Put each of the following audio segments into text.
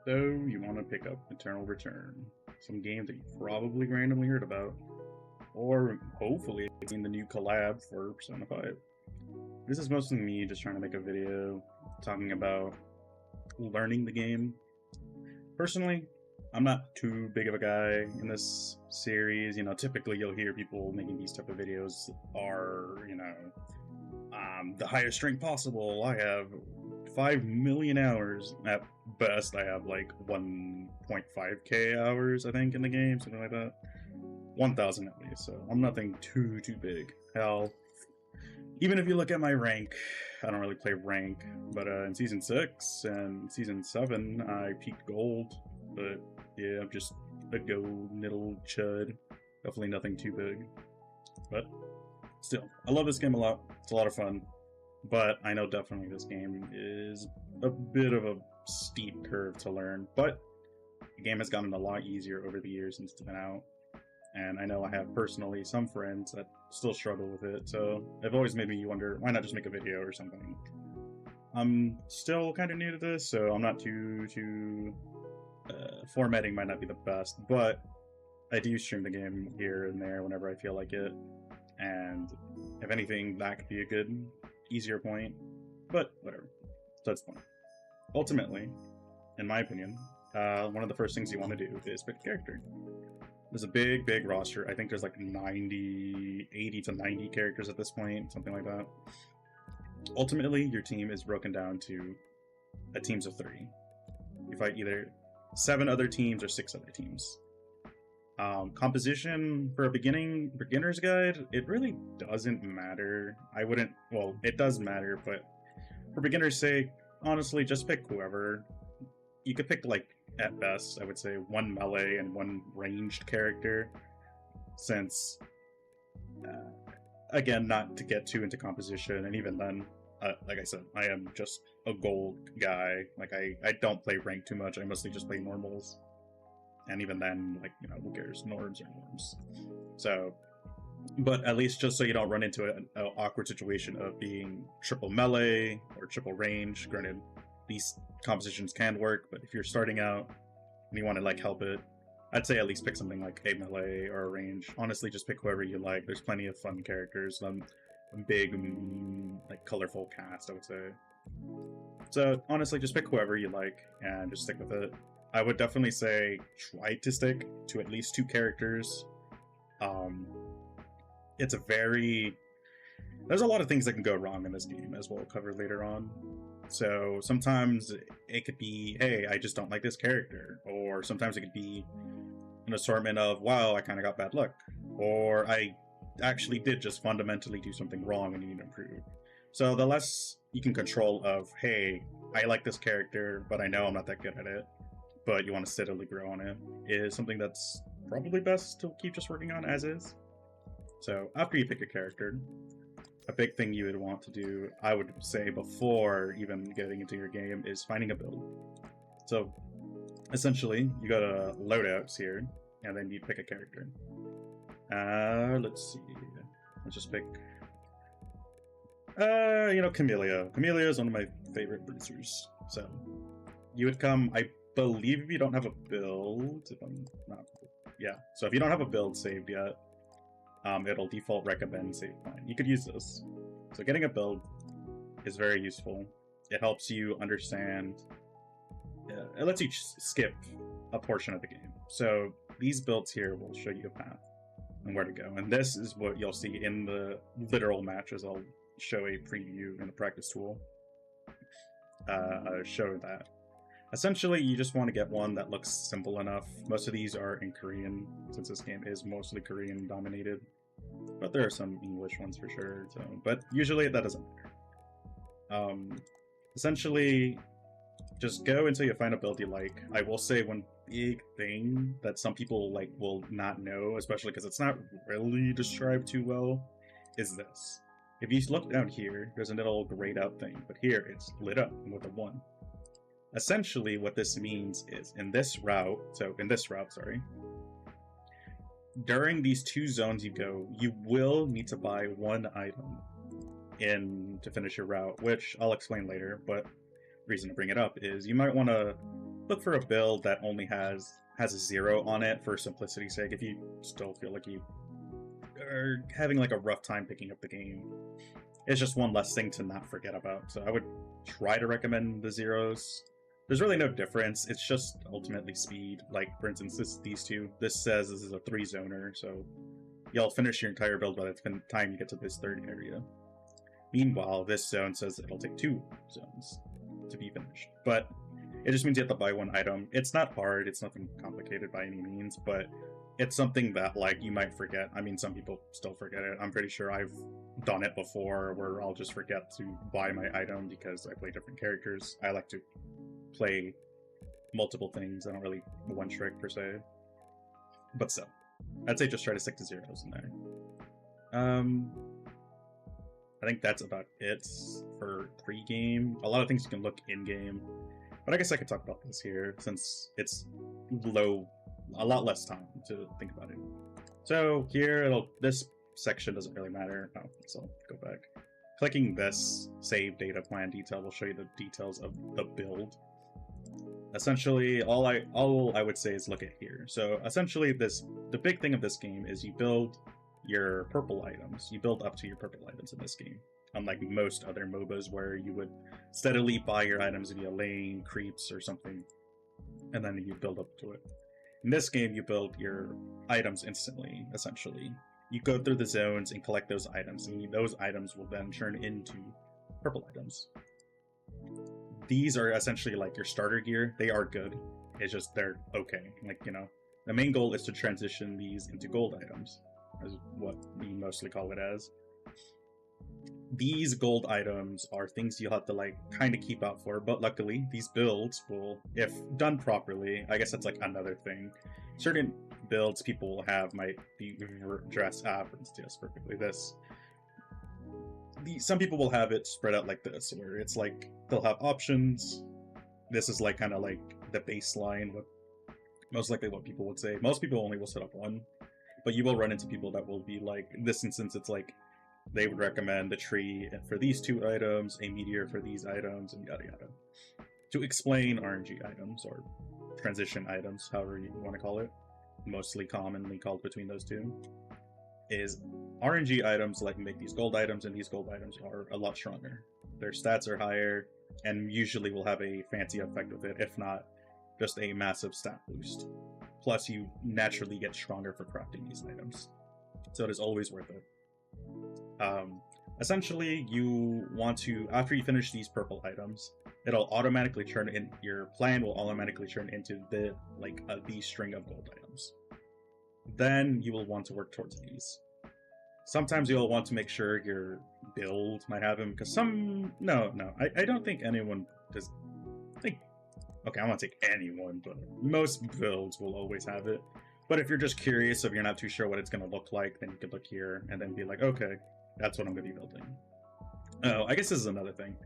So you want to pick up Eternal Return, some game that you probably randomly heard about, or hopefully seen the new collab for Persona 5. This is mostly me just trying to make a video talking about learning the game. Personally, I'm not too big of a guy in this series. Typically you'll hear people making these type of videos are, the highest rank possible. I have 5 million hours. At best, I have like 1.5k hours, I think, in the game, something like that. 1,000 at least, so I'm nothing too big. Hell, even if you look at my rank, I don't really play rank, but in Season 6 and Season 7, I peaked gold, but yeah, I'm just a gold middle chud. Definitely nothing too big. But still, I love this game a lot. It's a lot of fun. But I know definitely this game is a bit of a steep curve to learn. But the game has gotten a lot easier over the years since it's been out. And I know I have personally some friends that still struggle with it. So it always made me wonder, why not just make a video or something? I'm still kind of new to this, so I'm not formatting might not be the best, but I do stream the game here and there whenever I feel like it. And if anything, that could be a good easier point, but whatever. So that's the point. Ultimately, in my opinion, one of the first things you want to do is pick a character. There's a big roster. I think there's like 80 to 90 characters at this point, something like that. Ultimately, your team is broken down to teams of 3. You fight either 7 other teams or 6 other teams. Composition for a beginner's guide, it really doesn't matter. Well, it does matter, but for beginner's sake, honestly, just pick whoever. You could pick, like, at best, I would say 1 melee and 1 ranged character, since, again, not to get too into composition, and even then, like I said, I am just a gold guy. Like, I don't play rank too much, I mostly just play normals. And even then, like, who cares? Norms are norms. So, but at least just so you don't run into an awkward situation of being triple melee or triple range. Granted, these compositions can work, but if you're starting out and you want to, like, help it, I'd say at least pick something like a melee or a range. Honestly, just pick whoever you like. There's plenty of fun characters. A big, like, colorful cast, I would say. So, honestly, just pick whoever you like and just stick with it. I would definitely say try to stick to at least 2 characters. There's a lot of things that can go wrong in this game, as we'll cover later on. So sometimes it could be, hey, I just don't like this character. Or sometimes it could be an assortment of, wow, I kind of got bad luck. Or I actually did just fundamentally do something wrong and you need to improve. So the less you can control of, hey, I like this character, but I know I'm not that good at it, but you want to steadily grow on it, is something that's probably best to keep just working on as is. So after you pick a character, a big thing you would want to do, I would say before even getting into your game, is finding a build. So essentially, you go to loadouts here, and then you pick a character. Let's see. Let's just pick Camellia. Camellia is one of my favorite bruisers. So you would come, I believe, if you don't have a build, if I'm not, yeah. So if you don't have a build saved yet, it'll default recommend save point. You could use this. So getting a build is very useful. It helps you understand. It lets you skip a portion of the game. So these builds here will show you a path and where to go. And this is what you'll see in the literal matches. I'll show a preview in the practice tool. Show that. Essentially, you just want to get one that looks simple enough. Most of these are in Korean, since this game is mostly Korean dominated. But there are some English ones for sure. So, but usually that doesn't matter. Essentially, just go until you find a build you like. I will say one big thing that some people will not know, especially because it's not really described too well, is this. If you look down here, there's a little grayed out thing, but here it's lit up with a 1. Essentially, what this means is in this route, during these 2 zones you go, you will need to buy 1 item to finish your route, which I'll explain later, but the reason to bring it up is you might want to look for a build that only has a 0 on it for simplicity's sake. If you still feel like you are having like a rough time picking up the game, it's just one less thing to not forget about. So I would try to recommend the 0s. There's really no difference. It's just ultimately speed. Like, for instance, these two. This says this is a 3-zoner, so you'll finish your entire build by the time you get to this third area. Meanwhile, this zone says it'll take 2 zones to be finished. But it just means you have to buy one item. It's not hard. It's nothing complicated by any means, but it's something that, like, you might forget. I mean, some people still forget it. I'm pretty sure I've done it before where I'll just forget to buy my item because I play different characters. I like to play multiple things. I don't really one trick per se. But still, I'd say just try to stick to 0s in there. I think that's about it for pre-game. A lot of things you can look in-game. But I guess I could talk about this here since it's a lot less time to think about it. So here, this section doesn't really matter. Oh, so I'll go back. Clicking this save data plan detail will show you the details of the build. Essentially, all I would say is look at here. So essentially, the big thing of this game is you build your purple items. You build up to your purple items in this game. Unlike most other MOBAs where you would steadily buy your items via lane, creeps, or something, and then you build up to it. In this game, you build your items instantly, essentially. You go through the zones and collect those items, and those items will then turn into purple items. These are essentially like your starter gear. They are good. It's just they're okay. Like, you know, the main goal is to transition these into gold items, is what we mostly call it as. These gold items are things you'll have to like kind of keep out for, but luckily these builds will, if done properly, I guess that's like another thing. Certain builds people will have might be dress yes, perfectly this. Some people will have it spread out like this, where it's like they'll have options. This is like kind of like the baseline, what most likely what people would say. Most people only will set up one, but you will run into people that will be like, in this instance, it's like they would recommend a tree for these 2 items, a meteor for these items, and yada yada. To explain RNG items, or transition items, however you want to call it, mostly commonly called between those two, is RNG items like make these gold items, and these gold items are a lot stronger. Their stats are higher, and usually will have a fancy effect with it, if not just a massive stat boost. Plus, you naturally get stronger for crafting these items. So it is always worth it. Essentially, you want to, after you finish these purple items, it'll automatically turn in, your plan will automatically turn into the string of gold items. Then you will want to work towards these. Sometimes you'll want to make sure your build might have them, because I don't think anyone does. Okay, I won't take anyone, but most builds will always have it. But if you're just curious, if you're not too sure what it's going to look like, then you could look here and then be like, okay, that's what I'm going to be building. Oh, I guess this is another thing.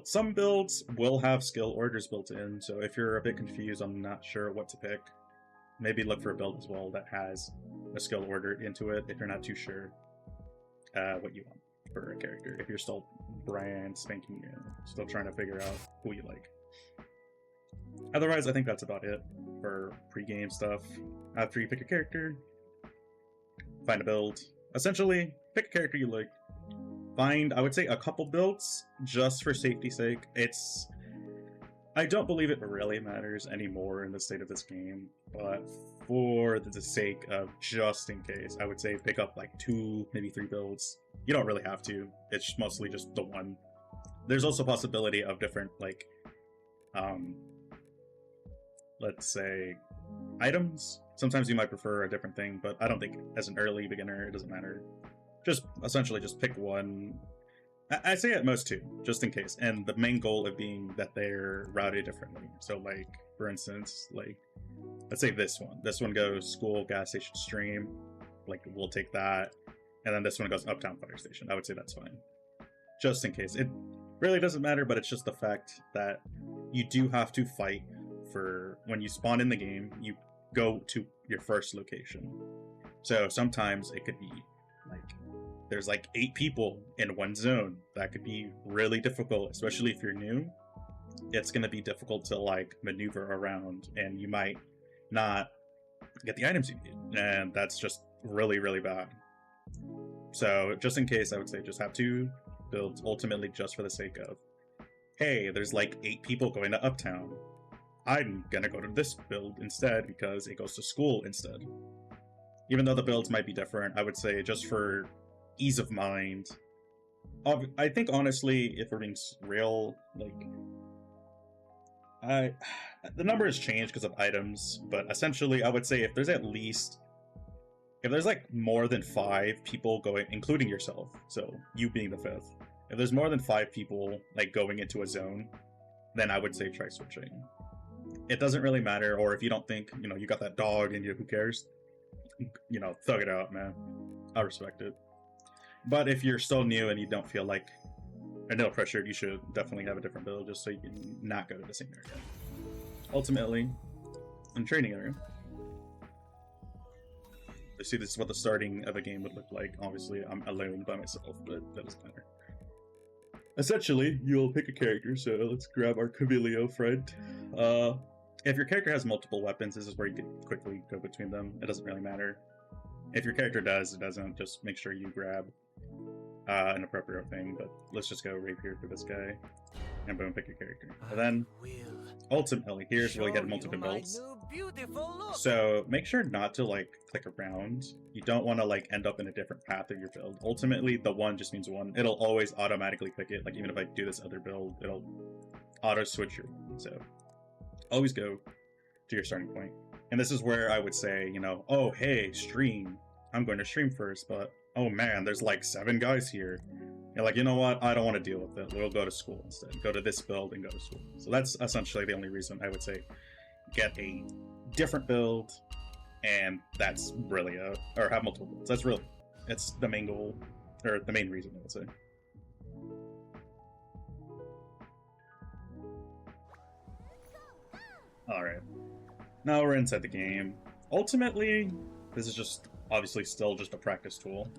Some builds will have skill orders built in, so if you're a bit confused, I'm not sure what to pick, maybe look for a build as well that has a skill order into it if you're not too sure what you want for a character. If you're still brand spanking new, still trying to figure out who you like. Otherwise, I think that's about it for pre-game stuff. After you pick a character, find a build. Essentially, pick a character you like. Find, I would say, a couple builds just for safety's sake. I don't believe it really matters anymore in the state of this game, but for the sake of just in case, I would say pick up like 2, maybe 3 builds. You don't really have to. It's mostly just the one. There's also a possibility of different, like, let's say, items. Sometimes you might prefer a different thing, but I don't think as an early beginner, it doesn't matter. Just essentially just pick one. I say at most 2, just in case. And the main goal of being that they're routed differently. So like, for instance, like, let's say this one. This one goes school, gas station, stream. Like, we'll take that. And then this one goes uptown, fire station. I would say that's fine. Just in case. It really doesn't matter, but it's just the fact that you do have to fight for, when you spawn in the game, you go to your first location. So sometimes it could be like, there's like 8 people in one zone. That could be really difficult, especially if you're new. it's going to be difficult to like maneuver around, and you might not get the items you need, and that's just really, really bad. So just in case, I would say just have two builds ultimately just for the sake of, hey, there's like 8 people going to Uptown. I'm gonna go to this build instead because it goes to school instead. Even though the builds might be different, I would say just for ease of mind. I think honestly, if we're being real, like, the number has changed because of items, but essentially, I would say if there's like more than 5 people going, including yourself, so you being the 5th, if there's more than 5 people like going into a zone, then I would say try switching. It doesn't really matter, or if you don't think, you got that dog and who cares, thug it out, man. I respect it. But if you're still new and you don't feel like no pressured, you should definitely have a different build just so you can not go to the same area. Ultimately, in the training area, you see, this is what the starting of a game would look like. Obviously, I'm alone by myself, but that doesn't matter. Essentially, you'll pick a character, so let's grab our Cavilio friend. If your character has multiple weapons, this is where you can quickly go between them. It doesn't really matter. If your character does, it doesn't. Just make sure you grab an appropriate thing, but let's just go rapier for this guy, and boom, pick your character. And then, ultimately, here's where you get multiple builds. So make sure not to like click around. You don't want to like end up in a different path of your build. Ultimately, the 1 just means 1. It'll always automatically pick it. Like even if I do this other build, it'll auto switch your. So always go to your starting point. And this is where I would say, oh hey, stream. I'm going to stream first, but oh man, there's like 7 guys here. You're like, you know what? I don't want to deal with it. We'll go to school instead. Go to this build and go to school. So that's essentially the only reason I would say get a different build, and that's really or have multiple builds. That's really, it's the main goal, or the main reason I would say. Alright. Now we're inside the game. Ultimately, this is just obviously still just a practice tool.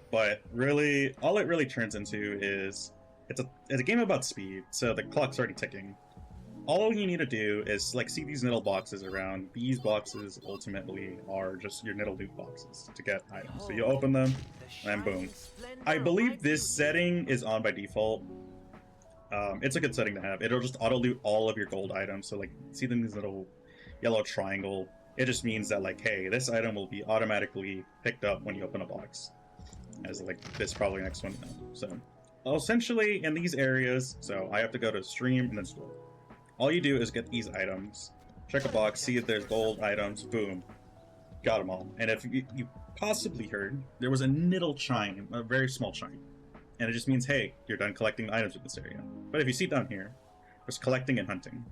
But really, all it really turns into is it's a game about speed, so the clock's already ticking. All you need to do is like see these Niddle boxes around. These boxes ultimately are just your Niddle loot boxes to get items. So you open them, and boom. I believe this setting is on by default. It's a good setting to have. It'll just auto loot all of your gold items. So like, see this little yellow triangle? It just means that like, hey, this item will be automatically picked up when you open a box. As like this probably next one. So essentially in these areas, so I have to go to stream and then store. All you do is get these items, check a box, see if there's gold items, boom, got them all. And if you possibly heard, there was a Niddle chime, a very small chime. And it just means, hey, you're done collecting items in this area. But if you see down here, there's collecting and hunting.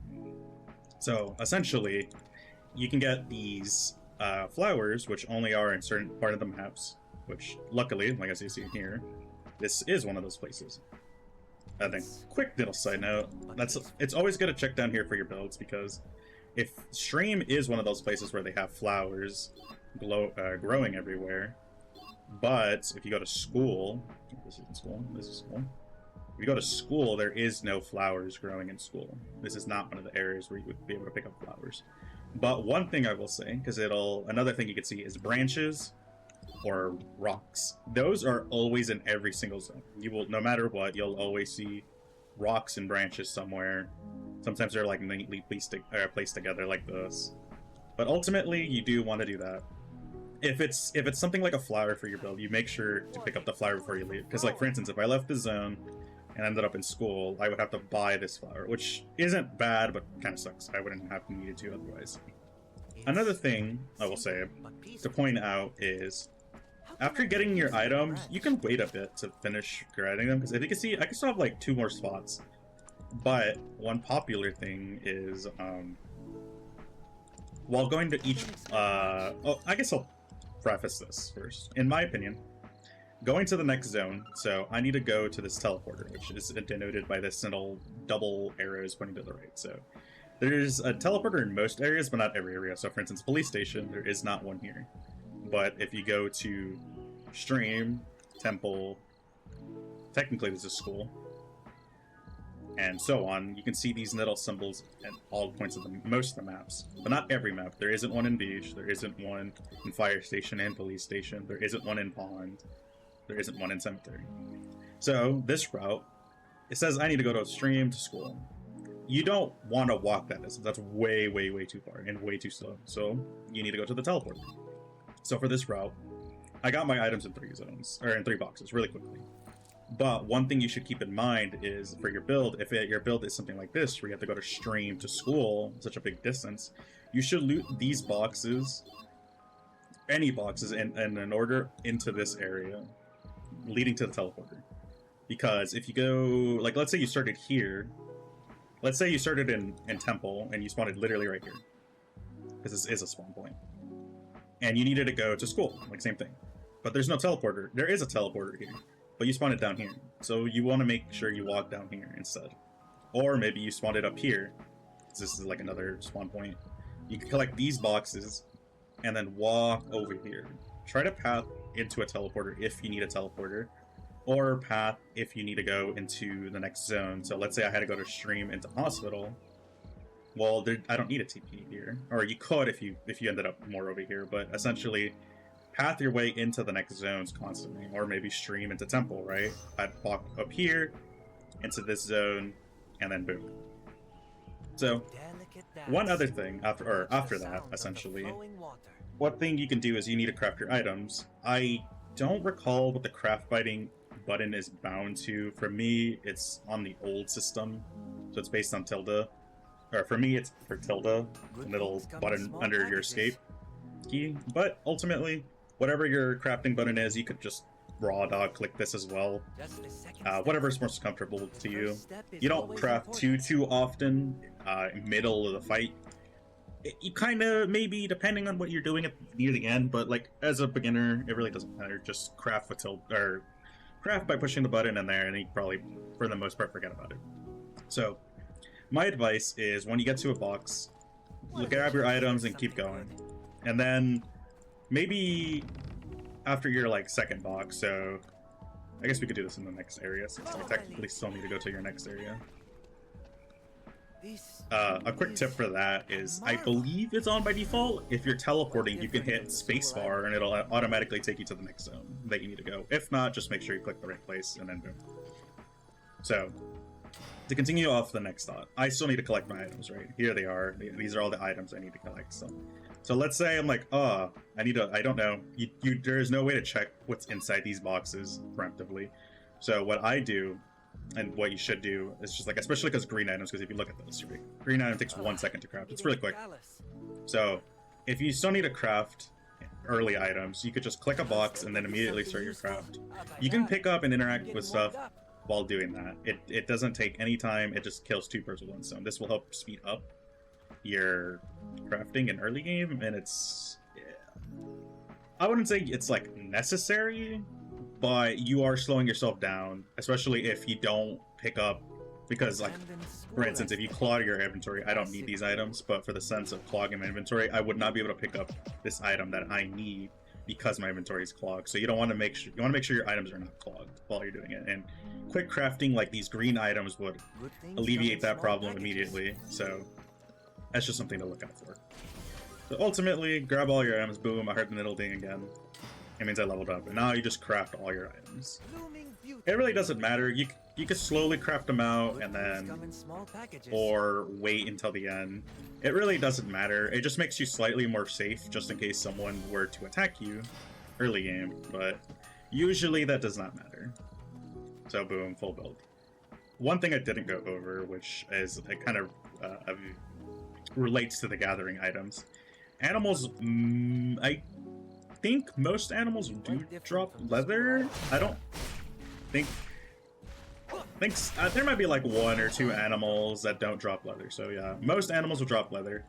So essentially, you can get these flowers, which only are in certain part of the maps, which luckily, like as you see here, this is one of those places. I think, quick little side note, it's always good to check down here for your builds, because if stream is one of those places where they have flowers growing everywhere, but if you go to school, this isn't school, this is school. If you go to school, there is no flowers growing in school. This is not one of the areas where you would be able to pick up flowers. But one thing I will say, because another thing you can see is branches or rocks. Those are always in every single zone. You will, no matter what, you'll always see rocks and branches somewhere. Sometimes they're like neatly placed together like this. But ultimately, you do want to do that. If it's something like a flower for your build, you make sure to pick up the flower before you leave. Because like for instance, if I left the zone and ended up in school, I would have to buy this flower, which isn't bad, but kind of sucks. I wouldn't have needed to otherwise. Another thing I will say to point out is, after getting your items, you can wait a bit to finish creating them, because if you can see, I can still have like 2 more spots. But one popular thing is, while going to each, I guess I'll preface this first. In my opinion, going to the next zone, so I need to go to this teleporter, which is denoted by this little double arrows pointing to the right. So there's a teleporter in most areas, but not every area. So for instance, police station, there is not one here. But if you go to stream, temple, technically this is school, and so on. You can see these little symbols at all points of most of the maps, but not every map. There isn't one in Beach, there isn't one in Fire Station and Police Station, there isn't one in Pond, there isn't one in Cemetery. So this route, it says I need to go to a stream to school. You don't want to walk that distance. That's way, way, way too far and way too slow. So you need to go to the teleporter. So for this route, I got my items in 3 zones, or in 3 boxes, really quickly. But one thing you should keep in mind is for your build, if your build is something like this, where you have to go to stream to school, such a big distance, you should loot these boxes, any boxes, in order into this area, leading to the teleporter. Because if you go, like, let's say you started here, let's say you started in Temple, and you spawned literally right here, because this is a spawn point, and you needed to go to school, like, same thing. But there's no teleporter. There is a teleporter here, but you spawned it down here. So you want to make sure you walk down here instead. Or maybe you spawned it up here. This is like another spawn point. You can collect these boxes and then walk over here. Try to path into a teleporter if you need a teleporter, or path if you need to go into the next zone. So let's say I had to go to stream into hospital. Well, I don't need a TP here. Or you could if you ended up more over here, but essentially path your way into the next zones constantly, or maybe stream into Temple, right? I'd walk up here into this zone, and then boom. So one other thing after that, essentially, one thing you can do is you need to craft your items. I don't recall what the craft button is bound to. For me, it's on the old system, so it's based on tilde. Or for me, it's for tilde, the little button under your escape key. But ultimately, whatever your crafting button is, you could just raw dog click this as well. Whatever's most comfortable to you. You don't craft too often middle of the fight. You kind of, maybe, depending on what you're doing near the end, but like as a beginner, it really doesn't matter. Just craft with craft by pushing the button in there, and you probably, for the most part, forget about it. So, my advice is when you get to a box, grab your items and keep going. And then maybe after your like second box, so I guess we could do this in the next area since I technically still need to go to your next area. A quick tip for that is, I believe it's on by default. If you're teleporting, you can hit spacebar and it'll automatically take you to the next zone that you need to go. If not, just make sure you click the right place and then boom. So, to continue off the next thought, I still need to collect my items, right? Here they are. These are all the items I need to collect. So let's say I'm like, I don't know. There is no way to check what's inside these boxes preemptively. So what I do, and what you should do, is just like, especially because green items, because if you look at this, green item takes 1 second to craft. It's really quick. So if you still need to craft early items, you could just click a box and then immediately start your craft. You can pick up and interact with stuff while doing that. It doesn't take any time. It just kills 2 birds with 1 stone. This will help speed up your crafting in early game, and I wouldn't say it's like necessary, but you are slowing yourself down, especially if you don't pick up, because like, for instance, if you clog your inventory, I don't need these items, but for the sense of clogging my inventory, I would not be able to pick up this item that I need because my inventory is clogged. So you want to make sure your items are not clogged while you're doing it, and quick crafting like these green items would alleviate that problem immediately. So that's just something to look out for. So ultimately, grab all your items. Boom, I heard the middle ding again. It means I leveled up, and now you just craft all your items. It really doesn't matter. You can slowly craft them out, and then, or wait until the end. It really doesn't matter. It just makes you slightly more safe, just in case someone were to attack you early game, but usually that does not matter. So boom, full build. One thing I didn't go over, which is it kind of relates to the gathering items. Animals, I think most animals do drop leather. I don't think there might be like 1 or 2 animals that don't drop leather. So yeah, most animals will drop leather,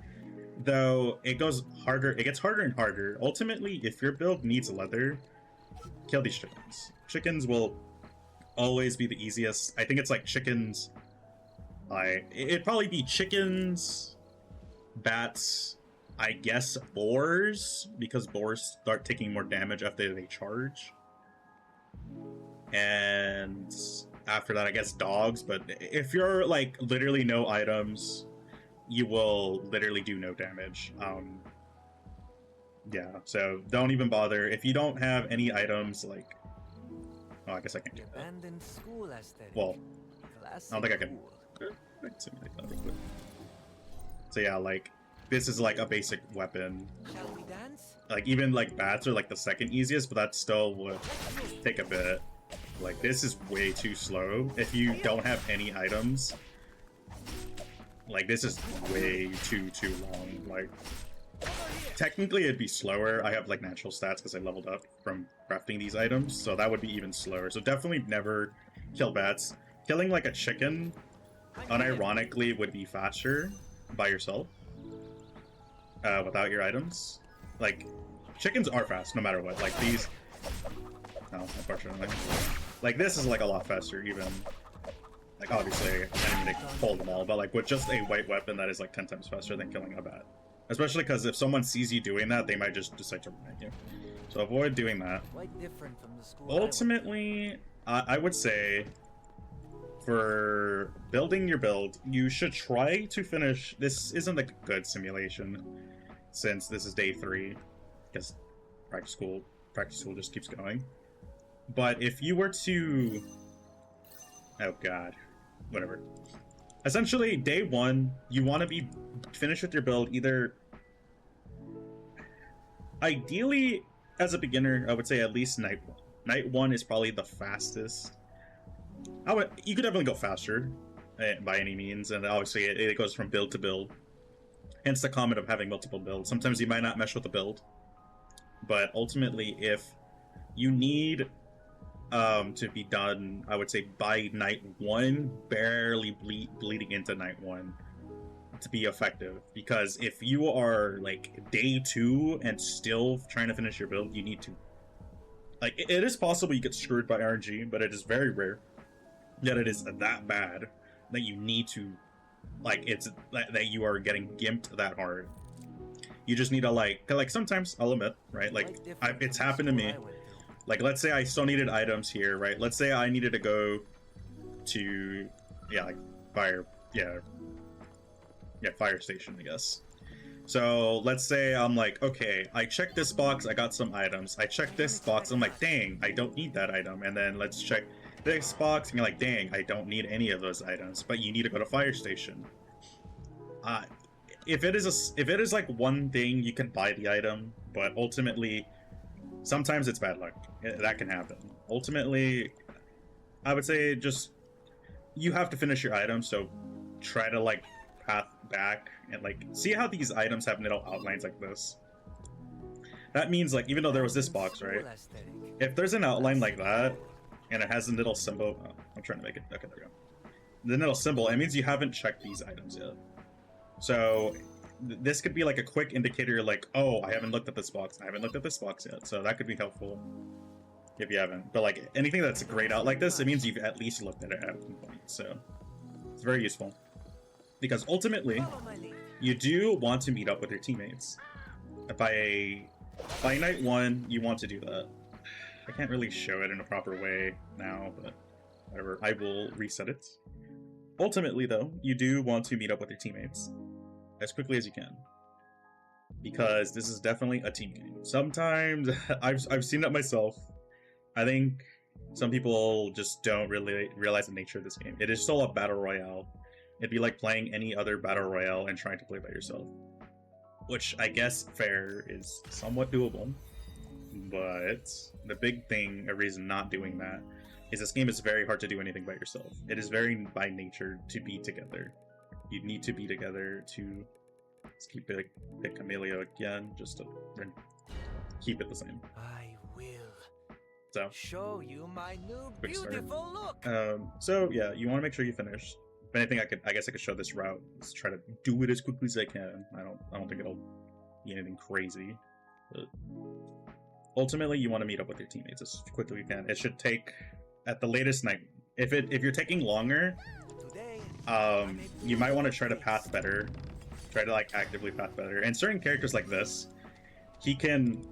though it gets harder and harder. Ultimately, if your build needs leather, kill these chickens. Chickens will always be the easiest. I think it's like chickens, it'd probably be chickens, bats, I guess boars, because boars start taking more damage after they charge. And after that, I guess dogs. But if you're like literally no items, you will literally do no damage. Yeah, so don't even bother. If you don't have any items, like, oh, I guess I can't do that. Abandoned school aesthetic. Well, I don't think I can. Cool. I can simulate that real quick. So yeah, like this is like a basic weapon. Shall we dance? Like even like bats are like the second easiest, but that still would take a bit. Like this is way too slow if you don't have any items. Like this is way too long. Like technically it'd be slower. I have like natural stats because I leveled up from crafting these items, so that would be even slower. So definitely never kill bats. Killing like a chicken unironically would be faster by yourself without your items. Like chickens are fast no matter what. Like these, no, unfortunately, like this is like a lot faster. Even like obviously I didn't even hold them all, but like with just a white weapon that is like 10 times faster than killing a bat. Especially because if someone sees you doing that, they might just decide to run at you. So avoid doing that. Quite different from the school I went to. Ultimately, I would say for building your build, you should try to finish. This isn't a good simulation since this is day 3, because practice school just keeps going. But if you were to, oh god, whatever. Essentially, day 1, you want to be finished with your build either. Ideally, as a beginner, I would say at least night 1. Night 1 is probably the fastest. You could definitely go faster by any means, and obviously it goes from build to build. Hence the comment of having multiple builds. Sometimes you might not mesh with the build, but ultimately, if you need to be done, I would say by night 1, barely bleeding into night 1 to be effective. Because if you are like day 2 and still trying to finish your build, you need to, like, it is possible you get screwed by RNG, but it is very rare that it is that bad that you need to, like, it's that you are getting gimped that hard. You just need to like sometimes, I'll admit, right, like it's happened to me. Like, let's say I still needed items here, right? Let's say I needed to go to, yeah, like fire station, I guess. So let's say I'm like, okay, I checked this box, I got some items. I checked this box, I'm like, dang, I don't need that item. And then let's check this box, and you're like, dang, I don't need any of those items. But you need to go to fire station. If it is like one thing, you can buy the item, but ultimately, sometimes it's bad luck. That can happen. Ultimately, I would say just you have to finish your item, so try to like path back and like see how these items have little outlines like this. That means like even though there was this box, right? If there's an outline like that and it has a little symbol, oh, I'm trying to make it. Okay, there we go. The little symbol, it means you haven't checked these items yet. So this could be like a quick indicator, like, oh, I haven't looked at this box. I haven't looked at this box yet. So that could be helpful if you haven't. But like anything that's grayed out like this, it means you've at least looked at it at one point. So it's very useful because ultimately you do want to meet up with your teammates. By night 1, you want to do that. I can't really show it in a proper way now, but whatever. I will reset it. Ultimately, though, you do want to meet up with your teammates as quickly as you can, because this is definitely a team game. Sometimes I've seen it myself. I think some people just don't really realize the nature of this game. It is still a battle royale. It'd be like playing any other battle royale and trying to play by yourself, which I guess fair is somewhat doable. But the big thing, a reason not doing that, is this game is very hard to do anything by yourself. It is very by nature to be together. You need to be together to, let's keep it, pick Camellia again, just to keep it the same. I will So show you my new quick start. beautiful look. So yeah, you want to make sure you finish. If anything, I guess I could show this route. Let's try to do it as quickly as I can. I don't think it'll be anything crazy, but ultimately you want to meet up with your teammates as quickly as you can. It should take at the latest night. If you're taking longer, you might want to try to path better. Try to like actively path better. And certain characters like this, he can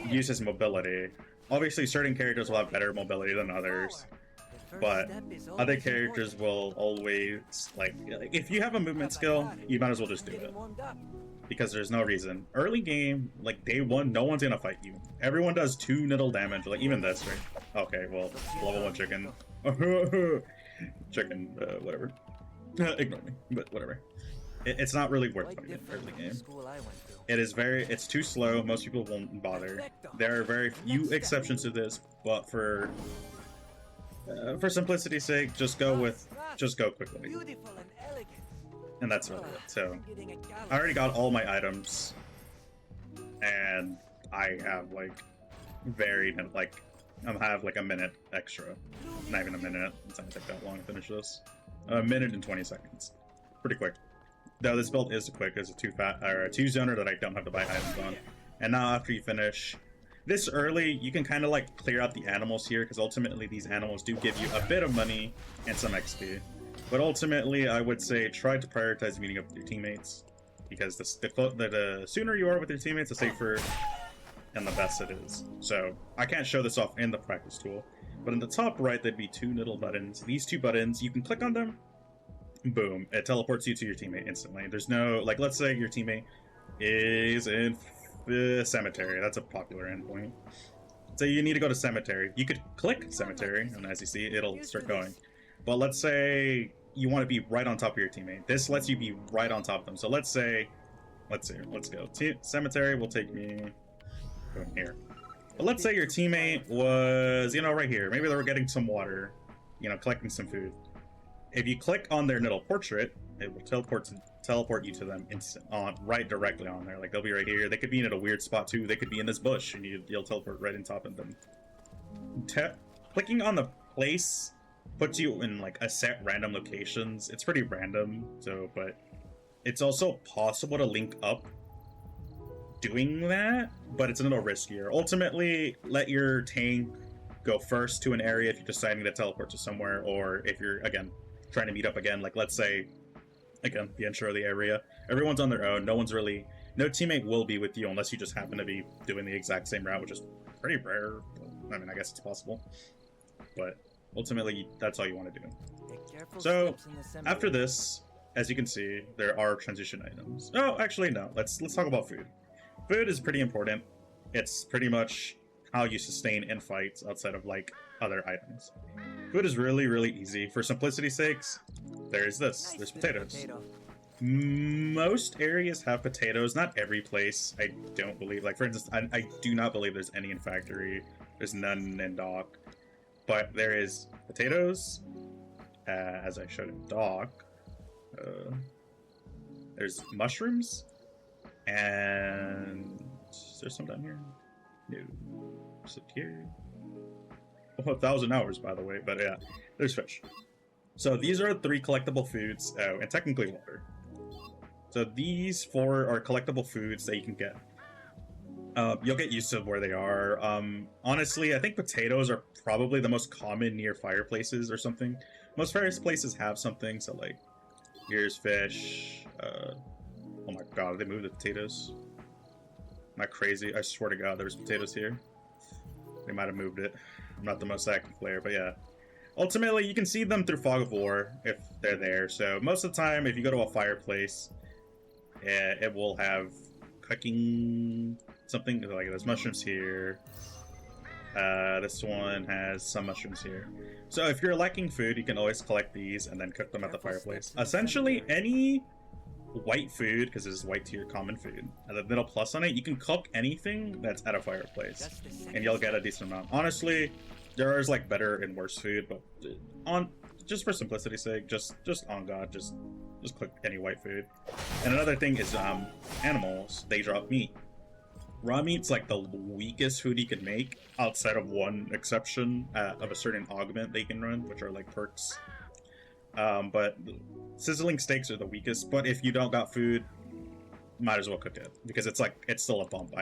use his mobility. Obviously, certain characters will have better mobility than others. but other characters will always like if you have a movement skill, you might as well just do it because there's no reason. Early game, like day one, no one's gonna fight you. Everyone does 2 nittle damage, like even this, right? Okay, well, level 1 chicken. Chicken, whatever. Ignore me, but whatever. It's not really worth fighting early game. It's too slow, most people won't bother. There are very few exceptions to this, but for simplicity's sake, just go quickly. And that's really it. So, I already got all my items, and I have like I have like a minute extra. Not even a minute. It's not gonna take that long to finish this. A minute and 20 seconds. Pretty quick. Though this build is quick as a 2-zoner that I don't have to buy items on. And now after you finish this early, you can kind of like clear out the animals here because ultimately these animals do give you a bit of money and some XP. But ultimately, I would say try to prioritize meeting up with your teammates because the sooner you are with your teammates, the safer and the best it is. So I can't show this off in the practice tool, but in the top right, there'd be 2 little buttons. These 2 buttons, you can click on them. Boom, it teleports you to your teammate instantly. There's no, like, let's say your teammate is in the cemetery. That's a popular endpoint. So you need to go to cemetery. You could click cemetery, and as you see, it'll start going. But let's say you want to be right on top of your teammate. This lets you be right on top of them. So let's go. Cemetery will take me going here. But let's say your teammate was, right here. Maybe they were getting some water, collecting some food. If you click on their little portrait, it will teleport you to them right directly on there. Like they'll be right here. They could be in a weird spot too. They could be in this bush, and you'll teleport right on top of them. Clicking on the place puts you in like a set random locations. It's pretty random, but it's also possible to link up doing that, but it's a little riskier. Ultimately, let your tank go first to an area if you're deciding to teleport to somewhere, or if you're again trying to meet up again. Like let's say again the intro of the area, everyone's on their own. No teammate will be with you unless you just happen to be doing the exact same route, which is pretty rare. I mean, I guess it's possible, but ultimately that's all you want to do. So after this, as you can see, there are transition items. Oh, actually no, let's talk about food. Food is pretty important. It's pretty much how you sustain in fights outside of like other items. Food is really, really easy. For simplicity's sakes, there's potatoes. Most areas have potatoes, not every place. I don't believe, like for instance, I do not believe there's any in factory. There's none in dock, but there is potatoes, as I showed in dock. There's mushrooms, and is there some down here? No. Is it here? Oh, 1,000 hours, by the way, but yeah, there's fish. So these are 3 collectible foods, and technically water. So these 4 are collectible foods that you can get. You'll get used to where they are. Honestly, I think potatoes are probably the most common near fireplaces or something. Most fireplaces have something, so like, here's fish. Oh my god, they moved the potatoes. Am I crazy? I swear to god, there's potatoes here. They might have moved it. I'm not the most active player, but yeah. Ultimately, you can see them through Fog of War if they're there. So most of the time, if you go to a fireplace, it will have cooking something. Like there's mushrooms here. This one has some mushrooms here. So if you're lacking food, you can always collect these and then cook them at the fireplace. Essentially, any white food, because this is white tier common food, and the middle plus on it, you can cook anything that's at a fireplace, and you'll get a decent amount. Honestly, there is like better and worse food, but just for simplicity's sake, just on God, just cook any white food. And another thing is animals, they drop meat. Raw meat's like the weakest food you can make, outside of one exception of a certain augment they can run, which are like perks. But sizzling steaks are the weakest, but if you don't got food, might as well cook it, because it's still a bump.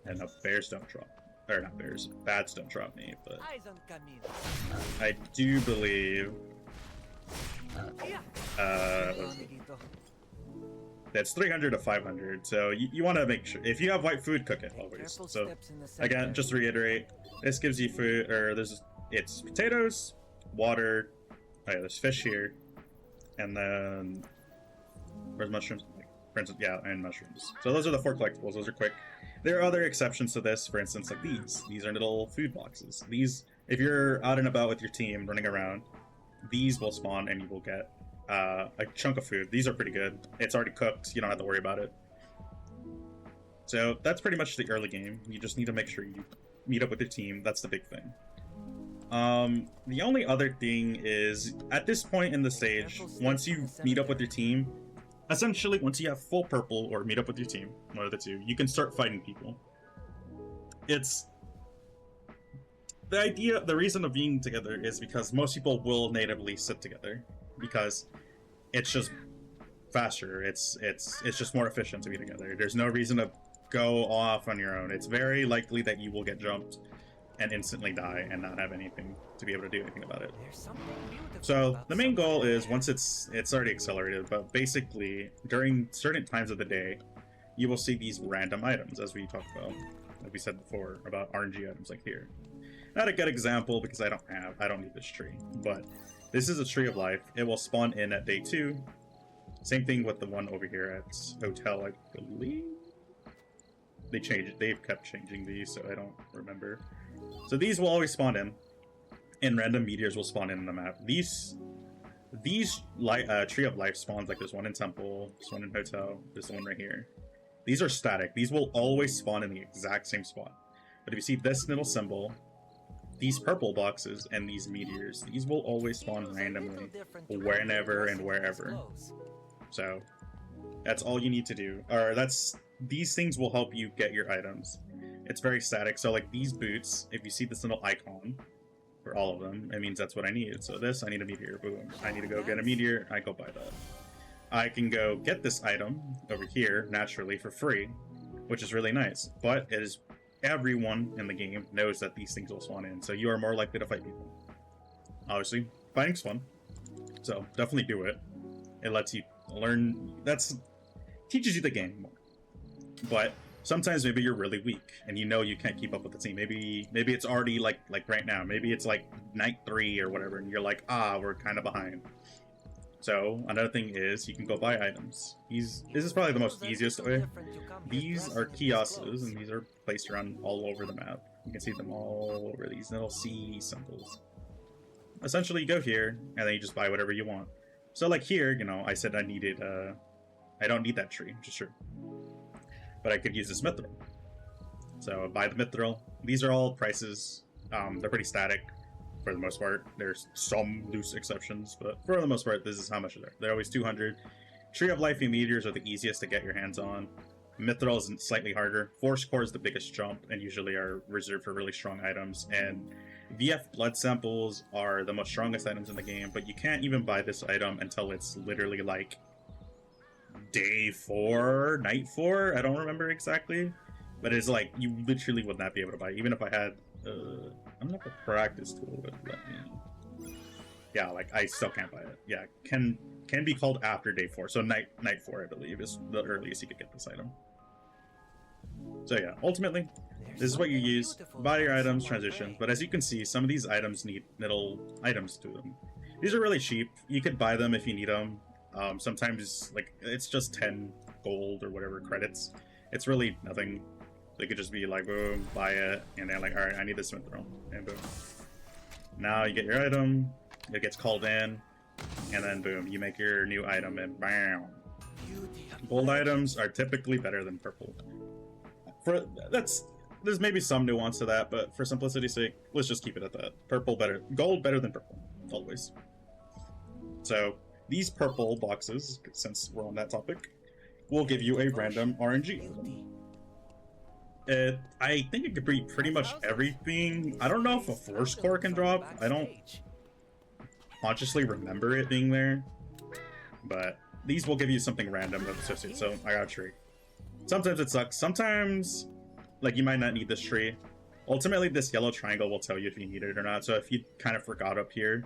And bears don't drop, or not bears, bats don't drop meat, but I do believe that's 300 to 500, so you want to make sure, if you have white food, cook it always. So again, just to reiterate, this gives you food, or it's potatoes, water. Oh yeah, there's fish here, and then where's mushrooms? For instance, yeah, and mushrooms. So those are the 4 collectibles. Those are quick. There are other exceptions to this. For instance, like these. These are little food boxes. These, if you're out and about with your team running around, these will spawn and you will get a chunk of food. These are pretty good. It's already cooked. You don't have to worry about it. So that's pretty much the early game. You just need to make sure you meet up with your team. That's the big thing. The only other thing is, at this point in the stage, once you meet up with your team, essentially, once you have full purple or meet up with your team, one of the two, you can start fighting people. It's the idea, the reason of being together is because most people will natively sit together because it's just faster. It's just more efficient to be together. There's no reason to go off on your own. It's very likely that you will get jumped and instantly die and not have anything to be able to do anything about it. So the main goal is, once it's already accelerated, but basically during certain times of the day, you will see these random items, as we talked about, like we said before, about RNG items like here. Not a good example because I don't need this tree, but this is a tree of life. It will spawn in at day 2. Same thing with the one over here at Hotel, I believe. They've kept changing these, so I don't remember. So these will always spawn in, and random meteors will spawn in the map. These Tree of Life spawns, like there's one in Temple, this one in Hotel, this one right here. These are static. These will always spawn in the exact same spot. But if you see this little symbol, these purple boxes and these meteors, these will always spawn randomly, whenever and wherever. So that's all you need to do. Or these things will help you get your items. It's very static. So like these boots, if you see this little icon for all of them, it means that's what I need. So this, I need a meteor. Boom. I need to go get a meteor. I go buy that. I can go get this item over here naturally for free, which is really nice. But it is, everyone in the game knows that these things will spawn in, so you are more likely to fight people. Obviously, fighting's fun, so definitely do it. It lets you learn. Teaches you the game more. But sometimes maybe you're really weak and you know you can't keep up with the team. Maybe it's already like right now. Maybe it's like night 3 or whatever, and you're like, we're kind of behind. So another thing is you can go buy items. This is probably the most easiest way. These are kiosks, and these are placed around all over the map. You can see them all over these little C symbols. Essentially, you go here and then you just buy whatever you want. So like here, I said I needed I don't need that tree, which is true, but I could use this mithril. So buy the mithril. These are all prices. They're pretty static for the most part. There's some loose exceptions, but for the most part, this is how much they're always 200. Tree of Life and meteors are the easiest to get your hands on. Mithril is slightly harder. Force core is the biggest jump and usually are reserved for really strong items. And VF blood samples are the most strongest items in the game, but you can't even buy this item until it's literally like day 4, night 4. I don't remember exactly, but it's like you literally would not be able to buy it. Even if I had I'm not the practice tool would let me. Yeah, like I still can't buy it. Yeah, can be called after day 4. So night 4, I believe, is the earliest you could get this item. So yeah, ultimately, this is what you use. Buy your items, transition. But as you can see, some of these items need little items to them. These are really cheap. You could buy them if you need them. Sometimes like it's just 10 gold or whatever credits. It's really nothing. They could just be like, boom, buy it, and then like, all right, I need this mithril, and boom. Now you get your item, it gets called in, and then boom, you make your new item, and bam. Gold items are typically better than purple. There's maybe some nuance to that, but for simplicity's sake, let's just keep it at that. Gold better than purple, always. So these purple boxes, since we're on that topic, will give you a random RNG. I think it could be pretty much everything. I don't know if a force core can drop. I don't consciously remember it being there, but these will give you something random that's associated. So I got a tree. Sometimes it sucks. Sometimes, like, you might not need this tree. Ultimately, this yellow triangle will tell you if you need it or not. So if you kind of forgot up here,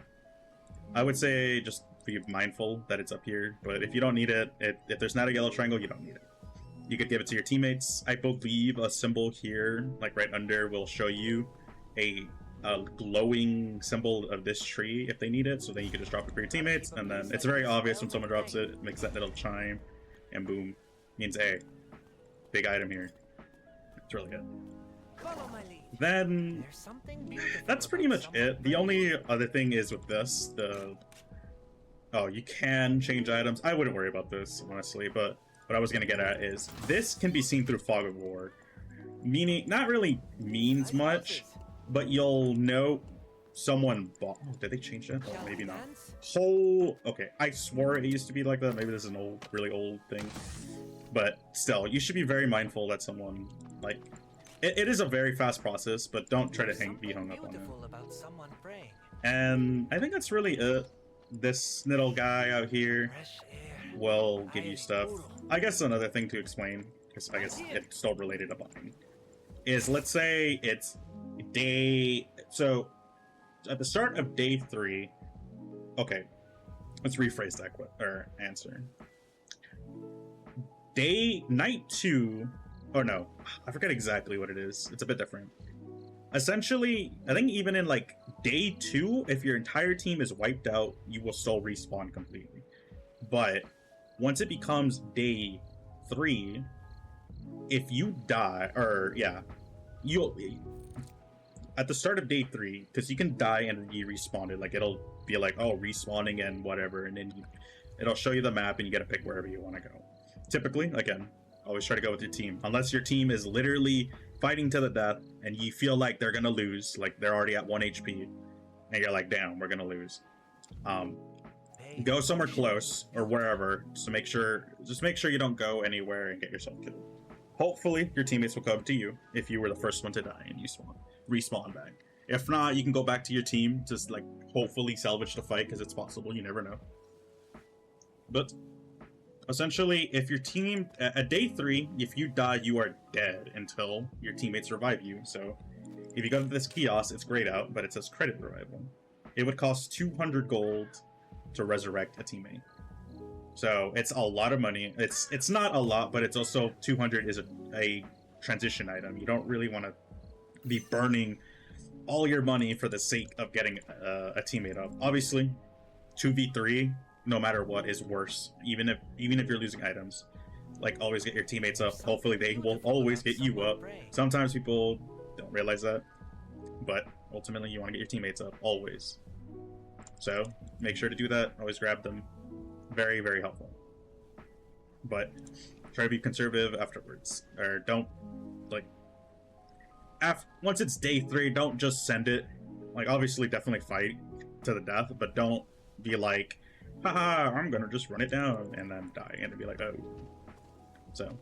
I would say just be mindful that it's up here. But if you don't need it, if there's not a yellow triangle, you don't need it. You could give it to your teammates. I believe a symbol here, like right under, will show you a a glowing symbol of this tree if they need it, so then you can just drop it for your teammates, and then it's very obvious when someone drops it, it makes that little chime, and boom, means hey, big item here. It's really good. Follow my lead. Then There's something beautiful that's pretty about much someone it. The brave. only other thing is with this, oh, you can change items. I wouldn't worry about this, honestly, but what I was gonna get at is this can be seen through Fog of War. Meaning, not really means much, but you'll know someone bought. Oh, did they change that? Oh, Shall maybe we not. dance? Okay, I swore it used to be like that. Maybe this is an old, really old thing. But still, you should be very mindful that someone, like, it is a very fast process, but don't try to There's be hung something up on it. beautiful about someone praying. And I think that's really it. This little guy out here Fresh air. will give you Aire stuff. puro. I guess another thing to explain, because I guess it's still related to buying, is let's say it's day. So at the start of day 3, okay, let's rephrase that answer. Night 2, oh no, I forget exactly what it is. It's a bit different. Essentially, I think even in like day 2, if your entire team is wiped out, you will still respawn completely. But once it becomes day 3, if you die, or yeah, you'll at the start of day 3, because you can die and be respawned. Like it'll be like, oh, respawning and whatever, and then it'll show you the map and you get to pick wherever you want to go. Typically, again, always try to go with your team, unless your team is literally fighting to the death and you feel like they're gonna lose, like they're already at 1 HP, and you're like, damn, we're gonna lose. Go somewhere close or wherever to make sure, just make sure you don't go anywhere and get yourself killed. Hopefully your teammates will come to you if you were the first one to die and you respawn back. If not, you can go back to your team, just like hopefully salvage the fight, because it's possible, you never know. But essentially, if your team at day 3, if you die, you are dead until your teammates revive you. So if you go to this kiosk, it's grayed out, but it says credit revival. It would cost 200 gold to resurrect a teammate. So it's a lot of money. It's not a lot, but it's also 200 is a transition item. You don't really want to be burning all your money for the sake of getting a teammate up. Obviously, 2v3, no matter what, is worse. Even if you're losing items, like always get your teammates up. Hopefully they will always get you up. Sometimes people don't realize that, but ultimately you want to get your teammates up always. So make sure to do that. Always grab them. Very, very helpful. But try to be conservative afterwards, or don't like. Once it's day 3, don't just send it. Like obviously, definitely fight to the death, but don't be like, haha, I'm gonna just run it down and then die and be like, oh. So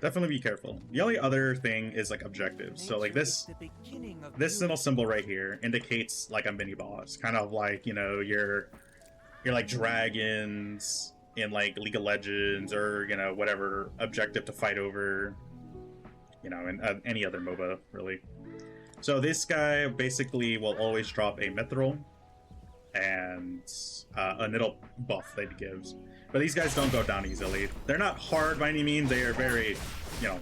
definitely be careful. The only other thing is like objectives. So like this little symbol right here indicates like a mini boss, kind of like, you know, you're like dragons in like League of Legends, or you know, whatever objective to fight over, you know, in any other MOBA really. So this guy basically will always drop a mithril and a little buff that he gives. But these guys don't go down easily. They're not hard by any means. They are very, you know,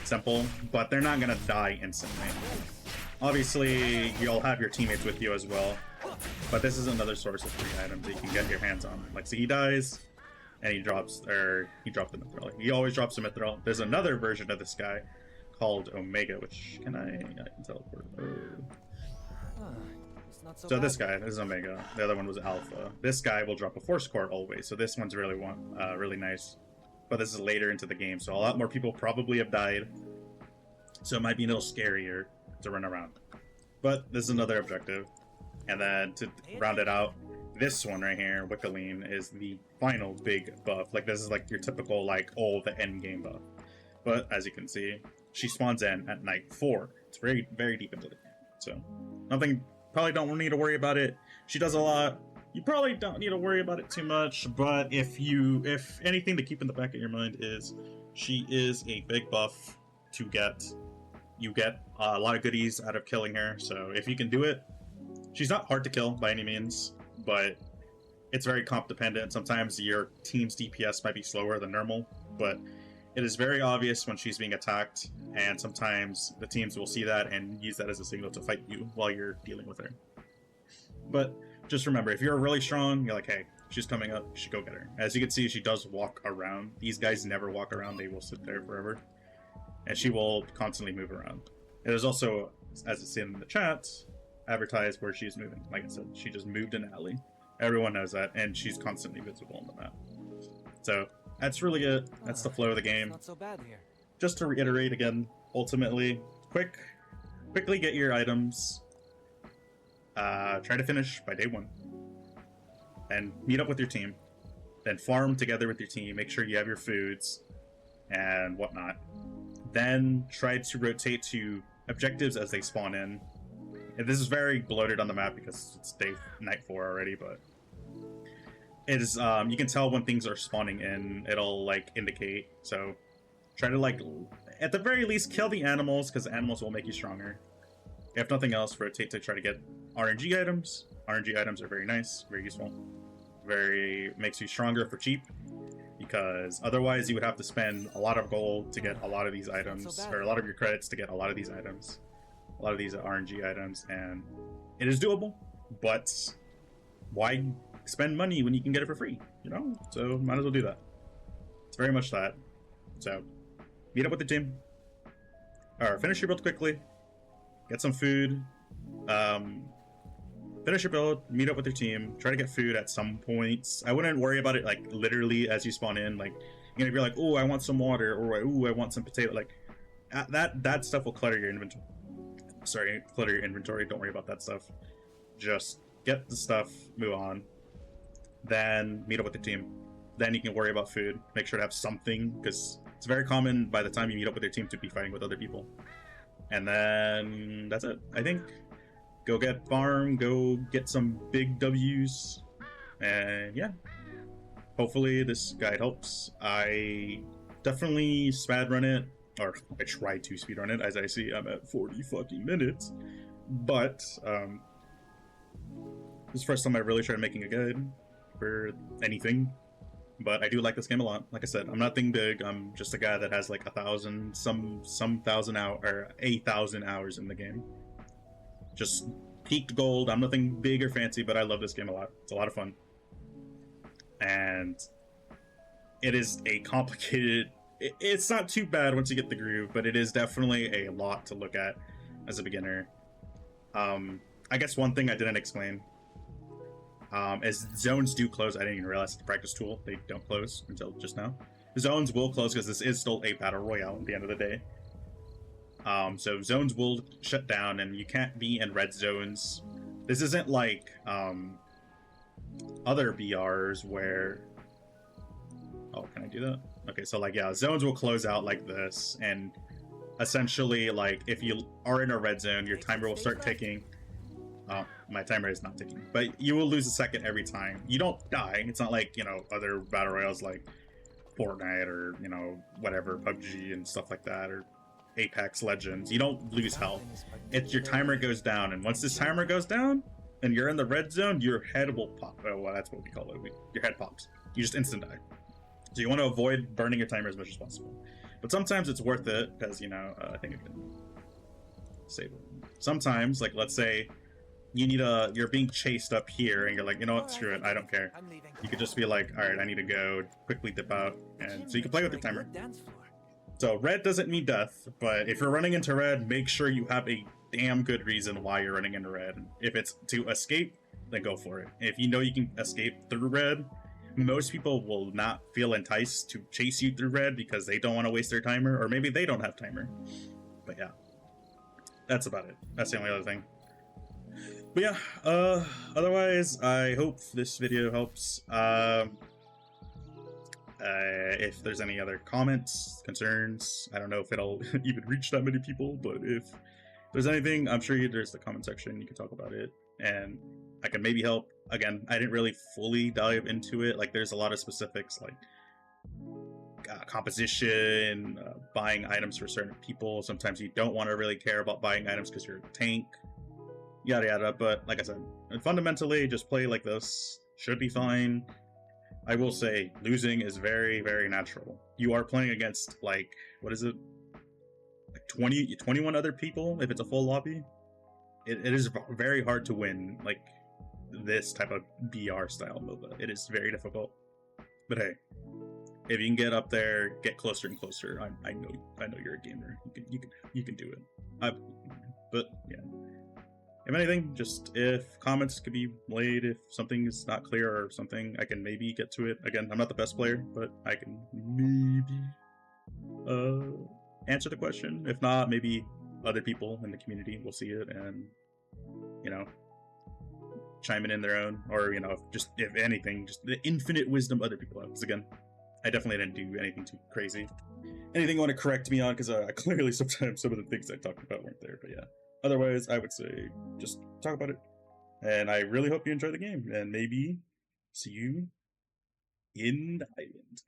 simple, but they're not gonna die instantly. Obviously, you'll have your teammates with you as well, but this is another source of free items that you can get your hands on. Like, so he dies, and he dropped the mithril. He always drops a mithril. There's another version of this guy called Omega, which I can teleport. So this guy is Omega. The other one was Alpha. This guy will drop a Force Core always. So this one's really nice. But this is later into the game, so a lot more people probably have died. So it might be a little scarier to run around. But this is another objective. And then to round it out, this one right here, Wiccaline, is the final big buff. Like this is like your typical like, oh, the end game buff. But as you can see, she spawns in at night 4. It's very, very deep into the game. So nothing. Probably don't need to worry about it. She does a lot. You probably don't need to worry about it too much, but if anything to keep in the back of your mind is she is a big buff to get. You get a lot of goodies out of killing her, so if you can do it, she's not hard to kill by any means, but it's very comp dependent. Sometimes your team's DPS might be slower than normal, but it is very obvious when she's being attacked, and sometimes the teams will see that and use that as a signal to fight you while you're dealing with her. But just remember, if you're really strong, you're like, hey, she's coming up, you should go get her. As you can see, she does walk around. These guys never walk around, they will sit there forever. And she will constantly move around. It is also, as it's in the chat, advertised where she's moving. Like I said, she just moved an alley. Everyone knows that, and she's constantly visible on the map. So that's really it. That's the flow of the game. Not so bad here. Just to reiterate again, ultimately, quickly get your items. Try to finish by day 1. And meet up with your team. Then farm together with your team. Make sure you have your foods and whatnot. Then try to rotate to objectives as they spawn in. And this is very bloated on the map because it's night 4 already, but it is you can tell when things are spawning in. It'll like indicate. So try to like at the very least kill the animals because the animals will make you stronger. If nothing else, rotate to try to get RNG items. RNG items are very nice, very useful. Makes you stronger for cheap. Because otherwise you would have to spend a lot of gold to get a lot of these items, or a lot of your credits to get a lot of these items. A lot of these RNG items, and it is doable, but why spend money when you can get it for free, you know? So might as well do that. It's very much that. So meet up with the team, or finish your build quickly, get some food, finish your build, meet up with your team, try to get food at some points. I wouldn't worry about it like literally as you spawn in, like you're gonna be like, oh, I want some water, or oh, I want some potato. Like that stuff will clutter your inventory. Clutter your inventory. Don't worry about that stuff. Just get the stuff, move on. Then meet up with the team. Then you can worry about food. Make sure to have something, because it's very common by the time you meet up with your team to be fighting with other people. And then that's it. I think go get farm, go get some big W's, and yeah. Hopefully this guide helps. I definitely speedrun it. Or I tried to speedrun it. As I see, I'm at 40 fucking minutes. But this is the first time I really tried making a guide for anything. But I do like this game a lot. Like I said, I'm nothing big. I'm just a guy that has like 1,000, some 1,000 hours, or 8,000 hours in the game. Just peaked gold. I'm nothing big or fancy, but I love this game a lot. It's a lot of fun. And it is a complicated... It's not too bad once you get the groove, but it is definitely a lot to look at as a beginner. I guess one thing I didn't explain is zones do close. I didn't even realize it's a practice tool. They don't close until just now. Zones will close because this is still a battle royale at the end of the day. So zones will shut down and you can't be in red zones. This isn't like other BRs where... Oh, can I do that? Okay, so like, yeah, zones will close out like this, and essentially, like, if you are in a red zone, your timer will start ticking. Oh, my timer is not ticking, but you will lose a second every time. You don't die. It's not like, you know, other battle royales like Fortnite or, you know, whatever, PUBG and stuff like that, or Apex Legends. You don't lose health. It's your timer goes down, and once this timer goes down, and you're in the red zone, your head will pop. Oh, well, that's what we call it. Your head pops. You just instant die. So you want to avoid burning your timer as much as possible. But sometimes it's worth it, because, you know, I think I can save it. Sometimes, like, let's say you need you're being chased up here, and you're like, you know what, screw it, I don't care. You could just be like, alright, I need to go, quickly dip out, and so you can play with your timer. So red doesn't mean death, but if you're running into red, make sure you have a damn good reason why you're running into red. If it's to escape, then go for it. If you know you can escape through red, most people will not feel enticed to chase you through red because they don't want to waste their timer, or maybe they don't have timer. But yeah, that's about it. That's the only other thing. But yeah, otherwise, I hope this video helps. If there's any other comments, concerns, I don't know if it'll even reach that many people, but if there's anything, I'm sure there's the comment section, you can talk about it, and I can maybe help. Again, I didn't really fully dive into it. Like, there's a lot of specifics, like composition, buying items for certain people. Sometimes you don't want to really care about buying items because you're a tank, yada yada. But like I said, fundamentally, just play like this. Should be fine. I will say losing is very, very natural. You are playing against, like, what is it? Like 21 other people if it's a full lobby. It is very hard to win, like, this type of BR style MOBA. It is very difficult. But hey, if you can get up there, get closer and closer, I know you're a gamer. You can do it. But yeah. If anything, just if comments could be laid, if something is not clear or something, I can maybe get to it. Again, I'm not the best player, but I can maybe answer the question. If not, maybe other people in the community will see it and, you know, chime in their own, or, you know, just if anything, just the infinite wisdom other people have. Because again, I definitely didn't do anything too crazy. Anything you want to correct me on? Because clearly sometimes some of the things I talked about weren't there, but yeah. Otherwise, I would say just talk about it. And I really hope you enjoy the game. And maybe see you in the island.